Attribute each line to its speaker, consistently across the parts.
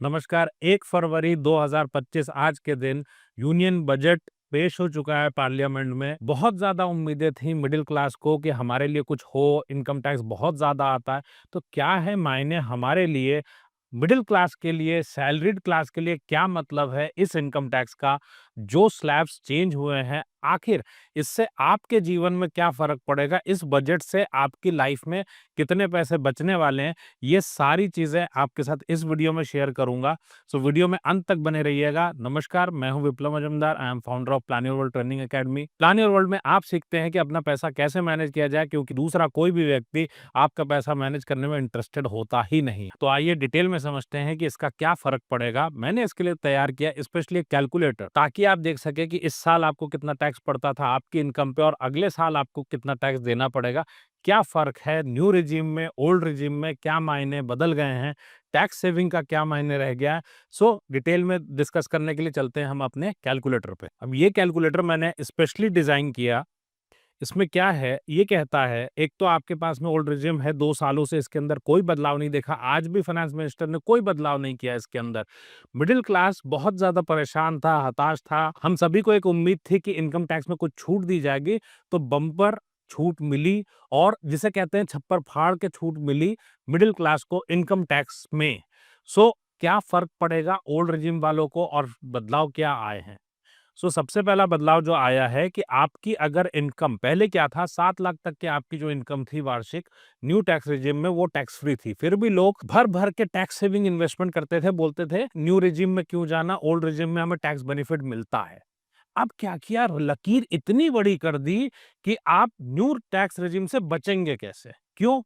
Speaker 1: नमस्कार। 1 फरवरी 2025 आज के दिन यूनियन बजट पेश हो चुका है पार्लियामेंट में। बहुत ज़्यादा उम्मीदें थी मिडिल क्लास को कि हमारे लिए कुछ हो, इनकम टैक्स बहुत ज़्यादा आता है। तो क्या है मायने हमारे लिए, मिडिल क्लास के लिए, सैलरीड क्लास के लिए क्या मतलब है इस इनकम टैक्स का? जो स्लैब्स चेंज हुए हैं, आखिर इससे आपके जीवन में क्या फ़र्क पड़ेगा? इस बजट से आपकी लाइफ में कितने पैसे बचने वाले हैं? ये सारी चीज़ें आपके साथ इस वीडियो में शेयर करूँगा। सो वीडियो में अंत तक बने रहिएगा। नमस्कार, मैं हूँ Viplav Majumdar. I am founder of plan your world training academy. Plan your world में आप सीखते हैं कि अपना पैसा कैसे मैनेज किया जाए, क्योंकि दूसरा कोई भी व्यक्ति आपका पैसा मैनेज करने में इंटरेस्टेड होता ही नहीं। तो आइए डिटेल में समझते हैं कि इसका क्या फ़र्क पड़ेगा। मैंने इसके लिए तैयार किया स्पेशली एक कैलकुलेटर, ताकि आप देख सकें कि इस साल आपको कितना टैक्स पड़ता था आपकी इनकम पे और अगले साल आपको कितना टैक्स देना पड़ेगा। क्या फ़र्क है न्यू रिजीम में, ओल्ड रिजीम में, क्या मायने बदल गए हैं, टैक्स सेविंग का क्या मायने रह गया है। सो डिटेल में डिस्कस करने के लिए चलते हैं हम अपने कैलकुलेटर पे। अब ये कैलकुलेटर मैंने स्पेशली डिज़ाइन किया। इसमें क्या है, ये कहता है, एक तो आपके पास में ओल्ड रिजिम है, 2 सालों से इसके अंदर कोई बदलाव नहीं देखा, आज भी फाइनेंस मिनिस्टर ने कोई बदलाव नहीं किया इसके अंदर। मिडिल क्लास बहुत ज़्यादा परेशान था, हताश था। हम सभी को एक उम्मीद थी कि इनकम टैक्स में कुछ छूट दी जाएगी, तो बम्पर छूट मिली और जिसे कहते हैं छप्पर फाड़ के छूट मिली मिडिल क्लास को इनकम टैक्स में। सो क्या फ़र्क पड़ेगा ओल्ड रिजिम वालों को और बदलाव क्या आए हैं? सबसे पहला बदलाव जो आया है कि आपकी अगर इनकम पहले क्या था, 7 लाख तक की आपकी जो इनकम थी वार्षिक, न्यू टैक्स रिजिम में वो टैक्स फ्री थी। फिर भी लोग भर भर के टैक्स सेविंग इन्वेस्टमेंट करते थे, बोलते थे न्यू रिजिम में क्यों जाना, ओल्ड रिजिम में हमें टैक्स बेनिफिट मिलता है। अब क्या किया, लकीर इतनी बड़ी कर दी कि आप न्यू टैक्स रेजिम से बचेंगे कैसे? क्यों?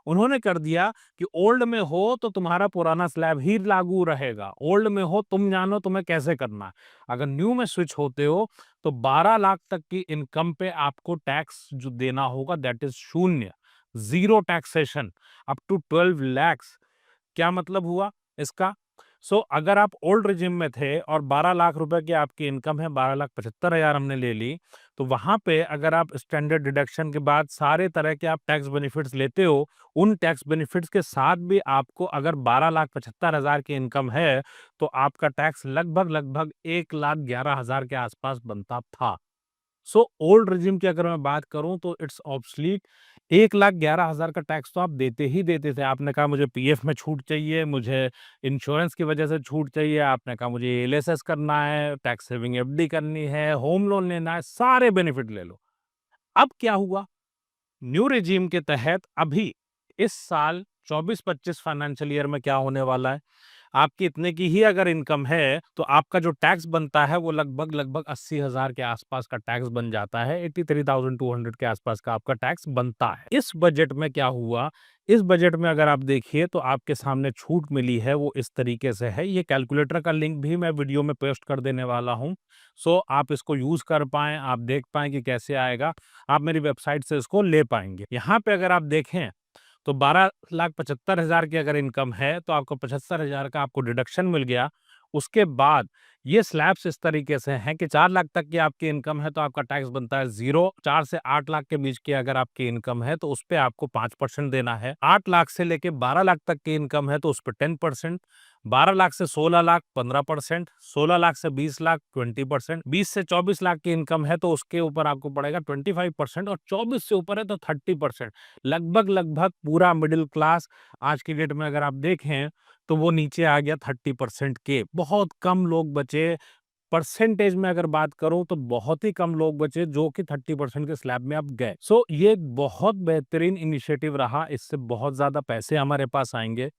Speaker 1: उन्होंने कर दिया कि ओल्ड में हो तो तुम्हारा पुराना स्लैब ही लागू रहेगा। ओल्ड में हो, तुम जानो तुम्हें कैसे करना है। अगर न्यू में स्विच होते हो तो 12 लाख तक की इनकम पे आपको टैक्स जो देना होगा दैट इज शून्य, zero taxation up to 12 lakhs. क्या मतलब हुआ इसका? अगर आप ओल्ड रिजिम में थे और 12 लाख रुपए की आपकी इनकम है, 12,75,000 हमने ले ली, तो वहां पे अगर आप स्टैंडर्ड डिडक्शन के बाद सारे तरह के आप टैक्स बेनिफिट्स लेते हो, उन टैक्स बेनिफिट्स के साथ भी आपको अगर 12,75,000 की इनकम है, तो आपका टैक्स लगभग लगभग 1,11,000 के आसपास बनता था। ओल्ड रिजिम की अगर मैं बात करूं तो इट्स ऑब्सलीट। 1,11,000 का टैक्स तो आप देते ही देते थे। आपने कहा मुझे पीएफ में छूट चाहिए, मुझे इंश्योरेंस की वजह से छूट चाहिए, आपने कहा मुझे एलएसएस करना है, टैक्स सेविंग एफडी करनी है, होम लोन लेना है, सारे बेनिफिट ले लो। अब क्या हुआ, न्यू रिजीम के तहत अभी इस साल 24-25 फाइनेंशियल ईयर में क्या होने वाला है, आपकी इतने की ही अगर इनकम है तो आपका जो टैक्स बनता है वो लगभग लगभग 80,000 के आसपास का टैक्स बन जाता है। 83,200 के आसपास का आपका टैक्स बनता है। इस बजट में क्या हुआ, इस बजट में अगर आप देखिए तो आपके सामने छूट मिली है वो इस तरीके से है। ये कैलकुलेटर का लिंक भी मैं वीडियो में पेस्ट कर देने वाला हूँ। आप इसको यूज कर पाएं, आप देख पाएं कि कैसे आएगा, आप मेरी वेबसाइट से इसको ले पाएंगे। यहाँ पे अगर आप देखें तो 12,75,000 की अगर इनकम है तो आपको 75,000 का आपको डिडक्शन मिल गया। उसके बाद ये स्लैब्स इस तरीके से हैं कि 4 लाख तक की आपकी इनकम है तो आपका टैक्स बनता है ज़ीरो। 4 से 8 लाख के बीच की अगर आपकी इनकम है तो उस पे आपको 5% देना है। 8 लाख से लेके 12 लाख तक की इनकम है तो उस पे 10%। 12 लाख से 16 लाख 15%, 16 लाख से 20 लाख 20%, 20 से 24 लाख की इनकम है तो उसके ऊपर आपको पड़ेगा 25% और 24 से ऊपर है तो 30%। लगभग लगभग पूरा मिडिल क्लास आज की डेट में अगर आप देखें तो वो नीचे आ गया 30% के। बहुत कम लोग बचे, परसेंटेज में अगर बात करूं तो बहुत ही कम लोग बचे जो कि 30% के स्लैब में अब गए। ये एक बहुत बेहतरीन इनिशिएटिव रहा, इससे बहुत ज्यादा पैसे हमारे पास आएंगे।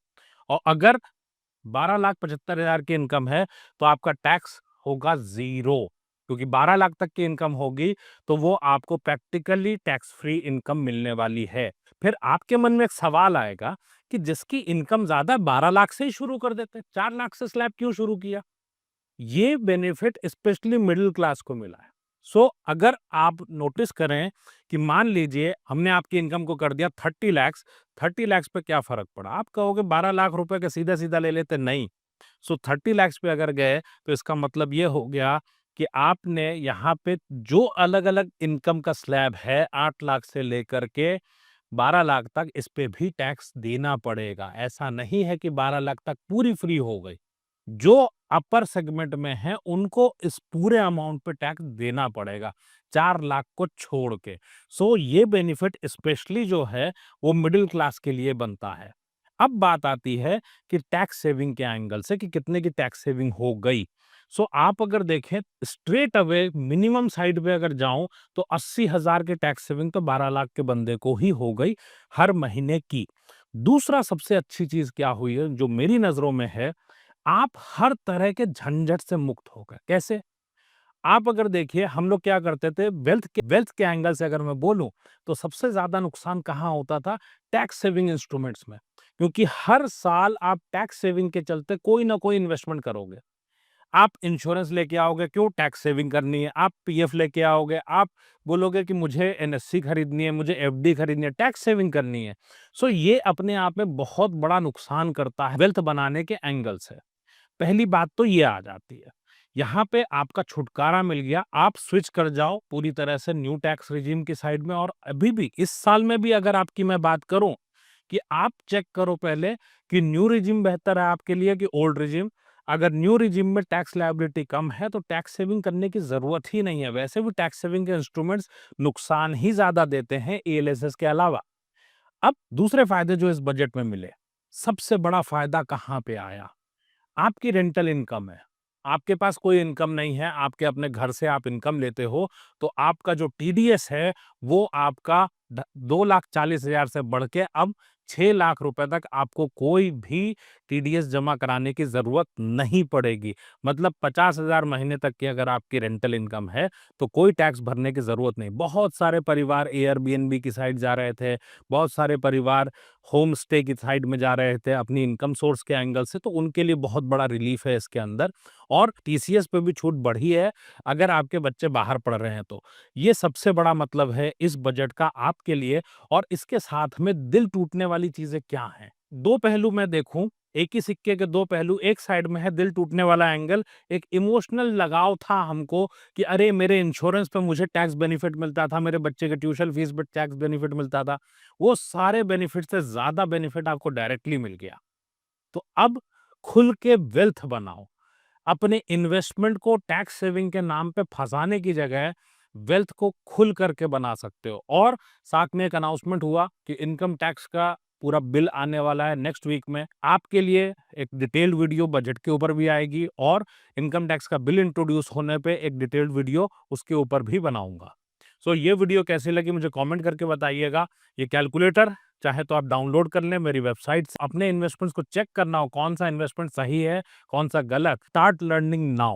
Speaker 1: और अगर 12,75,000 की इनकम है तो आपका टैक्स होगा ज़ीरो, क्योंकि 12 लाख तक की इनकम होगी तो वो आपको प्रैक्टिकली टैक्स फ्री इनकम मिलने वाली है। फिर आपके मन में एक सवाल आएगा कि जिसकी इनकम ज़्यादा 12 लाख से ही शुरू कर देते, 4 लाख से स्लैब क्यों शुरू किया? ये बेनिफिट स्पेशली मिडिल क्लास को मिला है। अगर आप नोटिस करें कि मान लीजिए हमने आपकी इनकम को कर दिया 30 लैक्स, 30 लैक्स पे क्या फर्क पड़ा? आप कहोगे 12 लाख रुपए का सीधा सीधा ले लेते, नहीं। 30 लैक्स पे अगर गए तो इसका मतलब ये हो गया कि आपने यहाँ पे जो अलग अलग इनकम का स्लैब है 8 लाख से लेकर के 12 लाख तक, इस पे भी टैक्स देना पड़ेगा। ऐसा नहीं है कि 12 लाख तक पूरी फ्री हो गई। जो अपर सेगमेंट में है उनको इस पूरे अमाउंट पे टैक्स देना पड़ेगा, 4 लाख को छोड़ के। सो ये बेनिफिट स्पेशली जो है वो मिडिल क्लास के लिए बनता है। अब बात आती है कि टैक्स सेविंग के एंगल से कि कितने की टैक्स सेविंग हो गई। सो आप अगर देखें स्ट्रेट अवे मिनिमम साइड पे अगर जाऊं तो 80,000 की टैक्स सेविंग तो 12 लाख के बंदे को ही हो गई हर महीने की। दूसरा सबसे अच्छी चीज क्या हुई है जो मेरी नजरों में है, आप हर तरह के झंझट से मुक्त हो गए। कैसे? आप अगर देखिए हम लोग क्या करते थे, वेल्थ के एंगल से अगर मैं बोलूं तो सबसे ज्यादा नुकसान कहाँ होता था? टैक्स सेविंग इंस्ट्रूमेंट्स में। क्योंकि हर साल आप टैक्स सेविंग के चलते कोई ना कोई इन्वेस्टमेंट करोगे। आप इंश्योरेंस लेके आओगे, क्यों? टैक्स सेविंग करनी है। आप पीएफ लेके आओगे, आप बोलोगे कि मुझे एनएससी खरीदनी है, मुझे एफडी खरीदनी है, टैक्स सेविंग करनी है। सो ये अपने आप में बहुत बड़ा नुकसान करता है वेल्थ बनाने के एंगल से। पहली बात तो ये आ जाती है। यहाँ पे आपका छुटकारा मिल गया, आप स्विच कर जाओ पूरी तरह से न्यू टैक्स रिजीम की साइड में। और अभी भी इस साल में भी अगर आपकी मैं बात करूं कि आप चेक करो पहले कि न्यू रिजीम बेहतर है आपके लिए कि ओल्ड रिजीम। अगर न्यू रिजीम में टैक्स लायबिलिटी कम है तो टैक्स सेविंग करने की जरूरत ही नहीं है। वैसे भी टैक्स सेविंग के इंस्ट्रूमेंट्स नुकसान ही ज्यादा देते हैं एएलएसएस के अलावा। अब दूसरे फायदे जो इस बजट में मिले, सबसे बड़ा फायदा कहाँ पे आया? आपकी रेंटल इनकम है। आपके पास कोई इनकम नहीं है, आपके अपने घर से आप इनकम लेते हो, तो आपका जो टीडीएस है, वो आपका 2,40,000 से बढ़ के अब 6 लाख रुपए तक आपको कोई भी टीडीएस जमा कराने की जरूरत नहीं पड़ेगी। मतलब 50,000 महीने तक की अगर आपकी रेंटल इनकम है, तो कोई टैक्स भरने की जरूरत नहीं। बहुत सारे परिवार एयरबीएनबी की साइड जा रहे थे, बहुत सारे परिवार होम स्टे की साइड में जा रहे थे अपनी इनकम सोर्स के एंगल से, तो उनके लिए बहुत बड़ा रिलीफ है इसके अंदर। और टीसीएस पे भी छूट बढ़ी है अगर आपके बच्चे बाहर पढ़ रहे हैं तो। ये सबसे बड़ा मतलब है इस बजट का आपके लिए। और इसके साथ में दिल टूटने वाली चीजें क्या हैं? दो पहलू मैं देखूं, एक ही सिक्के के दो पहलू। एक साइड में है दिल टूटने वाला एंगल, एक इमोशनल लगाव था हमको कि अरे मेरे इंश्योरेंस पे मुझे टैक्स बेनिफिट मिलता था, मेरे बच्चे के ट्यूशन फीस पे टैक्स बेनिफिट मिलता था। वो सारे बेनिफिट से ज्यादा बेनिफिट आपको डायरेक्टली मिल गया। तो अब खुल के वेल्थ बनाओ। अपने इन्वेस्टमेंट को टैक्स सेविंग के नाम पे फंसाने की जगह वेल्थ को खुल करके बना सकते हो। और साथ में एक अनाउंसमेंट हुआ कि इनकम टैक्स का पूरा बिल आने वाला है नेक्स्ट वीक में। आपके लिए एक डिटेल्ड वीडियो बजट के ऊपर भी आएगी और इनकम टैक्स का बिल इंट्रोड्यूस होने पे एक डिटेल्ड वीडियो उसके ऊपर भी बनाऊंगा। सो ये वीडियो कैसी लगी मुझे कमेंट करके बताइएगा। ये कैलकुलेटर चाहे तो आप डाउनलोड कर लें मेरी वेबसाइट से। अपने इन्वेस्टमेंट्स को चेक करना हो कौन सा इन्वेस्टमेंट सही है, कौन सा गलत। Start learning now.